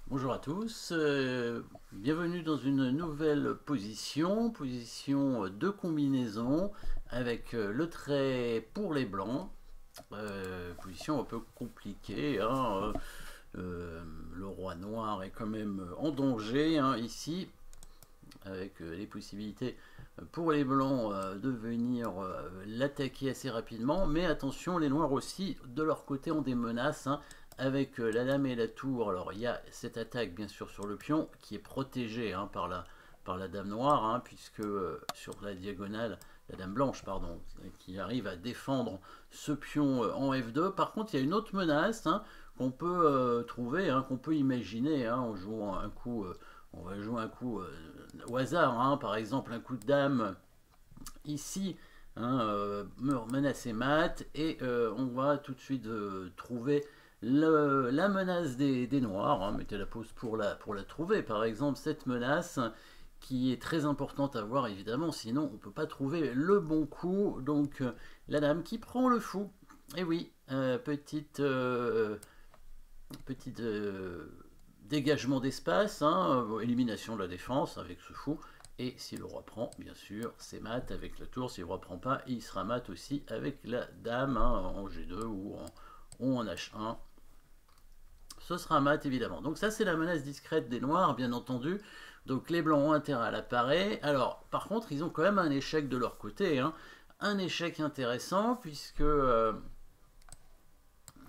Bonjour à tous, bienvenue dans une nouvelle position de combinaison avec le trait pour les blancs, position un peu compliquée, hein, le roi noir est quand même en danger hein, ici, avec les possibilités pour les blancs de venir l'attaquer assez rapidement, mais attention, les noirs aussi de leur côté ont des menaces, hein, avec la dame et la tour. Alors il y a cette attaque bien sûr sur le pion qui est protégée hein, par la dame noire, hein, puisque sur la diagonale, la dame blanche, pardon, qui arrive à défendre ce pion en F2. Par contre, il y a une autre menace hein, qu'on peut trouver, hein, qu'on peut imaginer hein, en jouant un coup. On va jouer un coup au hasard, hein, par exemple un coup de dame ici, hein, menacer mat, et on va tout de suite trouver la menace des noirs, hein, mettez la pause pour la trouver, par exemple cette menace qui est très importante à voir évidemment, sinon on ne peut pas trouver le bon coup, donc la dame qui prend le fou, et oui, petite dégagement d'espace, hein, élimination de la défense avec ce fou. Et si le roi prend, bien sûr, c'est mat avec la tour. Si le roi prend pas, il sera mat aussi avec la dame hein, en G2 ou en H1. Ce sera mat évidemment. Donc ça c'est la menace discrète des noirs, bien entendu. Donc les blancs ont intérêt à la parer. Alors par contre, ils ont quand même un échec de leur côté. Hein. Un échec intéressant puisque...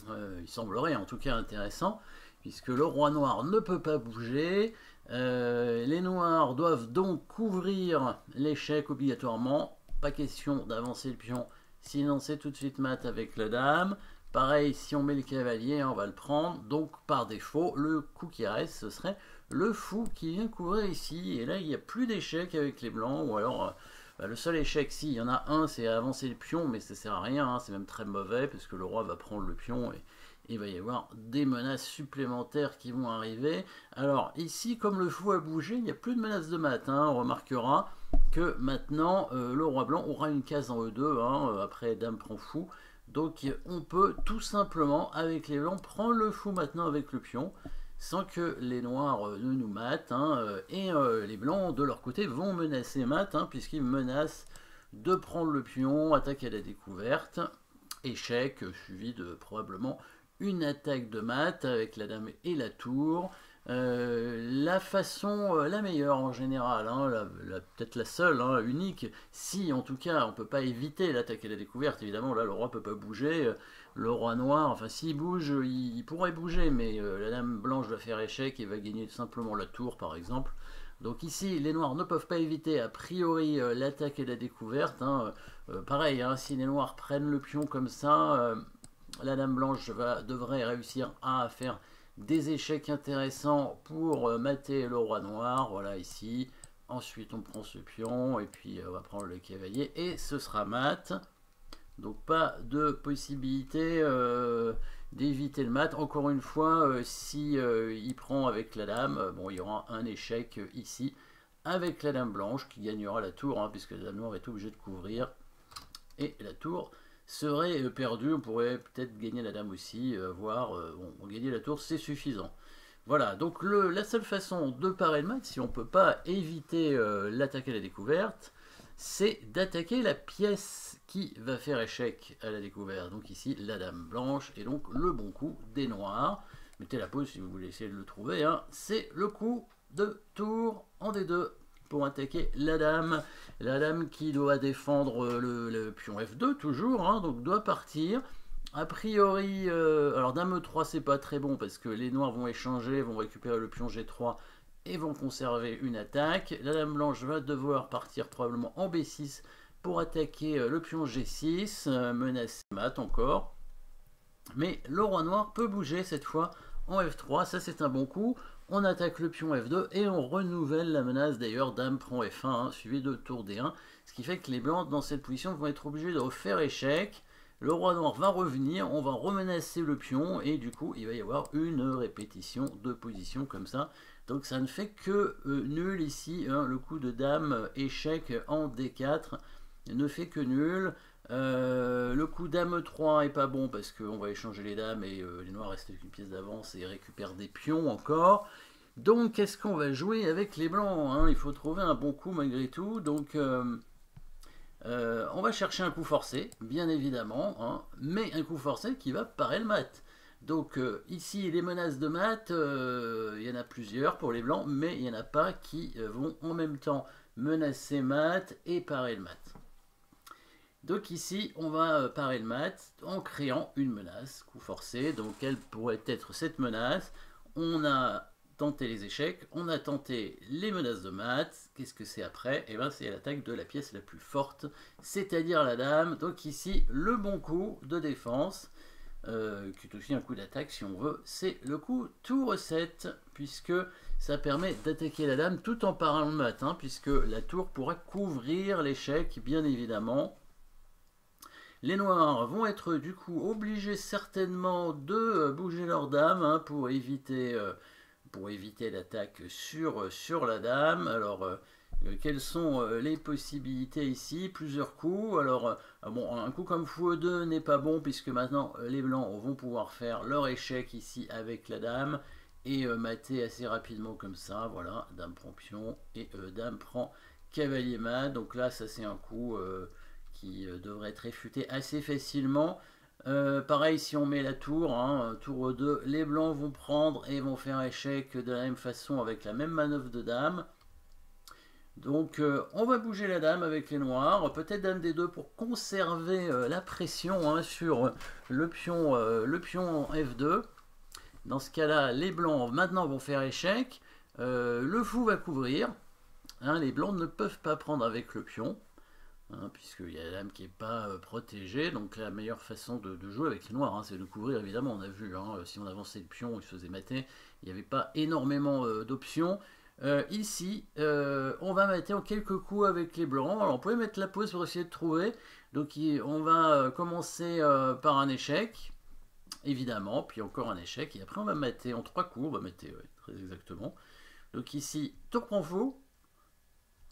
il semblerait en tout cas intéressant, puisque le roi noir ne peut pas bouger. Les noirs doivent donc couvrir l'échec obligatoirement. Pas question d'avancer le pion, sinon c'est tout de suite mat avec la dame. Pareil, si on met le cavalier, on va le prendre. Donc par défaut, le coup qui reste, ce serait le fou qui vient couvrir ici. Et là, il n'y a plus d'échec avec les blancs, ou alors... le seul échec, si, il y en a un, c'est avancer le pion, mais ça sert à rien, hein, c'est même très mauvais, parce que le roi va prendre le pion et il va y avoir des menaces supplémentaires qui vont arriver. Alors ici, comme le fou a bougé, il n'y a plus de menace de mat, hein, on remarquera que maintenant, le roi blanc aura une case en E2, hein, après dame prend fou, donc on peut tout simplement, avec les blancs, prendre le fou maintenant avec le pion, sans que les noirs ne nous matent, hein, et les blancs de leur côté vont menacer mat, hein, puisqu'ils menacent de prendre le pion, attaque à la découverte, échec suivi de probablement une attaque de mat avec la dame et la tour. La façon la meilleure en général, hein, peut-être la seule, hein, unique, si en tout cas on peut pas éviter l'attaque et la découverte, évidemment là le roi peut pas bouger, le roi noir, enfin s'il bouge, il pourrait bouger, mais la dame blanche va faire échec et va gagner simplement la tour par exemple. Donc ici, les noirs ne peuvent pas éviter a priori l'attaque et la découverte. Hein. Pareil, hein, si les noirs prennent le pion comme ça, la dame blanche devrait réussir à faire des échecs intéressants pour mater le roi noir. Voilà ici. Ensuite, on prend ce pion et puis on va prendre le cavalier et ce sera mat. Donc pas de possibilité d'éviter le mat. Encore une fois, si il prend avec la dame, bon, il y aura un échec ici avec la dame blanche qui gagnera la tour, hein, puisque la dame noire est obligée de couvrir. Et la tour serait perdue. On pourrait peut-être gagner la dame aussi, voire bon, gagner la tour, c'est suffisant. Voilà, donc la seule façon de parer le mat, si on ne peut pas éviter l'attaque à la découverte, c'est d'attaquer la pièce qui va faire échec à la découverte. Donc ici, la dame blanche, et donc le bon coup des noirs. Mettez la pause si vous voulez essayer de le trouver. Hein. C'est le coup de tour en D2 pour attaquer la dame. La dame qui doit défendre le pion F2 toujours, hein, donc doit partir. A priori, alors dame E3 c'est pas très bon parce que les noirs vont échanger, vont récupérer le pion G3 et vont conserver une attaque. La dame blanche va devoir partir probablement en B6 pour attaquer le pion G6, menacer mat encore. Mais le roi noir peut bouger cette fois en F3, ça c'est un bon coup. On attaque le pion F2 et on renouvelle la menace d'ailleurs, dame prend F1, hein, suivi de tour D1. Ce qui fait que les blancs dans cette position vont être obligés de refaire échec. Le roi noir va revenir, on va remenacer le pion et du coup il va y avoir une répétition de position comme ça. Donc ça ne fait que nul ici, hein, le coup de dame échec en D4 ne fait que nul. Le coup dame 3 est pas bon parce qu'on va échanger les dames et les noirs restent avec une pièce d'avance et récupèrent des pions encore. Donc, qu'est-ce qu'on va jouer avec les blancs, hein? Il faut trouver un bon coup malgré tout. Donc, on va chercher un coup forcé, bien évidemment, hein, mais un coup forcé qui va parer le mat. Donc ici, les menaces de mat, il y en a plusieurs pour les blancs, mais il n'y en a pas qui vont en même temps menacer mat et parer le mat. Donc ici, on va parer le mat en créant une menace, coup forcé. Donc quelle pourrait être cette menace? On a tenté les échecs, on a tenté les menaces de mat. Qu'est-ce que c'est après? Et bien c'est l'attaque de la pièce la plus forte, c'est-à-dire la dame. Donc ici, le bon coup de défense, qui est aussi un coup d'attaque si on veut, c'est le coup tour 7, puisque ça permet d'attaquer la dame tout en parant le mat, hein, puisque la tour pourra couvrir l'échec, bien évidemment. Les noirs vont être du coup obligés certainement de bouger leur dame, hein, pour éviter l'attaque sur la dame. Alors, quelles sont les possibilités ici? Plusieurs coups. Alors, bon, un coup comme fou 2 n'est pas bon, puisque maintenant les blancs vont pouvoir faire leur échec ici avec la dame et mater assez rapidement comme ça. Voilà, dame prend pion et dame prend cavalier mat. Donc là, ça c'est un coup qui devrait être réfuté assez facilement. Pareil si on met la tour, hein, tour 2, les blancs vont prendre et vont faire échec de la même façon avec la même manœuvre de dame. Donc on va bouger la dame avec les noirs, peut-être dame D2 pour conserver la pression, hein, sur le pion F2. Dans ce cas-là, les blancs maintenant vont faire échec, le fou va couvrir, hein, les blancs ne peuvent pas prendre avec le pion. Hein, puisqu'il y a la dame qui n'est pas protégée, donc la meilleure façon de jouer avec les noirs, hein, c'est de couvrir, évidemment. On a vu, hein, si on avançait le pion, il se faisait mater, il n'y avait pas énormément d'options. Ici, on va mater en quelques coups avec les blancs. Alors on pouvait mettre la pause pour essayer de trouver. Donc on va commencer par un échec, évidemment, puis encore un échec, et après on va mater en 3 coups, on va mater, ouais, très exactement. Donc ici, tour prend fou,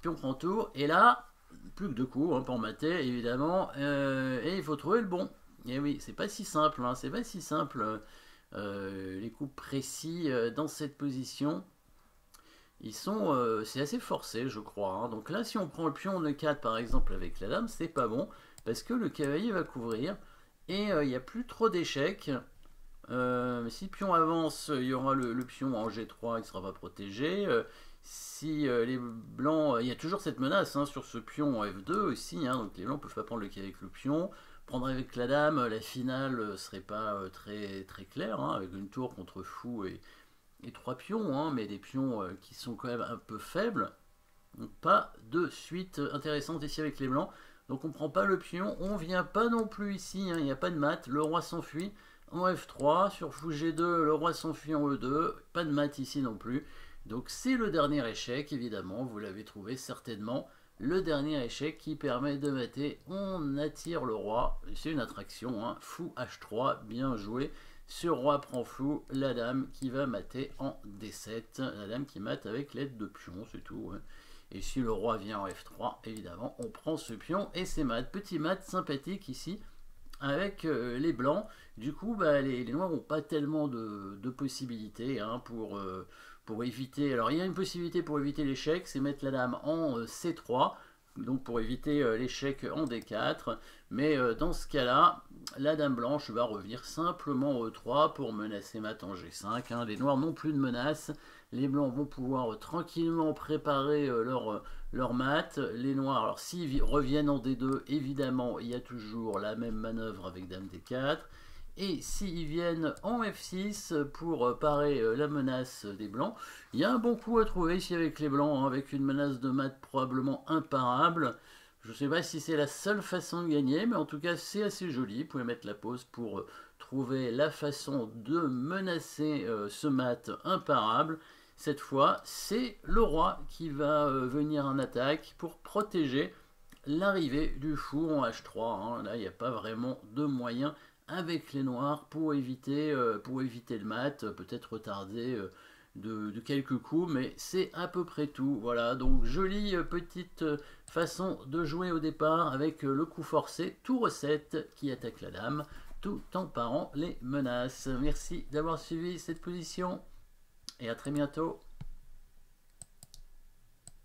pion prend tour, et là, plus que 2 coups, hein, pour mater, évidemment, et il faut trouver le bon. Et oui, c'est pas si simple, hein, c'est pas si simple, les coups précis dans cette position. Ils sont, c'est assez forcé, je crois, hein. Donc là, si on prend le pion de 4, par exemple, avec la dame, c'est pas bon, parce que le cavalier va couvrir, et il n'y a plus trop d'échecs. Si le pion avance, il y aura le pion en G3 qui ne sera pas protégé. Si les blancs, il y a toujours cette menace, hein, sur ce pion en F2 aussi, hein, donc les blancs ne peuvent pas prendre le quai avec le pion. Prendre avec la dame, la finale serait pas très, très claire, hein, avec une tour contre fou et 3 pions, hein, mais des pions qui sont quand même un peu faibles. Donc pas de suite intéressante ici avec les blancs. Donc on ne prend pas le pion, on vient pas non plus ici, hein, il n'y a pas de mat, le roi s'enfuit en F3, sur fou G2, le roi s'enfuit en E2, pas de mat ici non plus. Donc c'est le dernier échec, évidemment, vous l'avez trouvé certainement, le dernier échec qui permet de mater. On attire le roi, c'est une attraction, hein, fou H3, bien joué. Sur roi prend fou, la dame qui va mater en D7, la dame qui mate avec l'aide de pion, c'est tout, hein. Et si le roi vient en F3, évidemment, on prend ce pion et c'est mat. Petit mat sympathique ici avec les blancs. Du coup, bah, les noirs n'ont pas tellement de possibilités, hein, pour éviter. Alors, il y a une possibilité pour éviter l'échec, c'est mettre la dame en C3. Donc pour éviter l'échec en D4, mais dans ce cas-là, la dame blanche va revenir simplement en E3 pour menacer mat en G5, hein. Les noirs n'ont plus de menace, les blancs vont pouvoir tranquillement préparer leur mat. Les noirs, alors s'ils reviennent en D2, évidemment, il y a toujours la même manœuvre avec dame D4. Et s'ils viennent en F6 pour parer la menace des blancs, il y a un bon coup à trouver ici avec les blancs, hein, avec une menace de mat probablement imparable. Je ne sais pas si c'est la seule façon de gagner, mais en tout cas c'est assez joli. Vous pouvez mettre la pause pour trouver la façon de menacer ce mat imparable. Cette fois, c'est le roi qui va venir en attaque pour protéger l'arrivée du fou en H3. Hein. Là, il n'y a pas vraiment de moyen avec les noirs pour éviter le mat, peut-être retarder de quelques coups, mais c'est à peu près tout. Voilà, donc jolie petite façon de jouer au départ avec le coup forcé, tour 7 qui attaque la dame, tout en parant les menaces. Merci d'avoir suivi cette position et à très bientôt.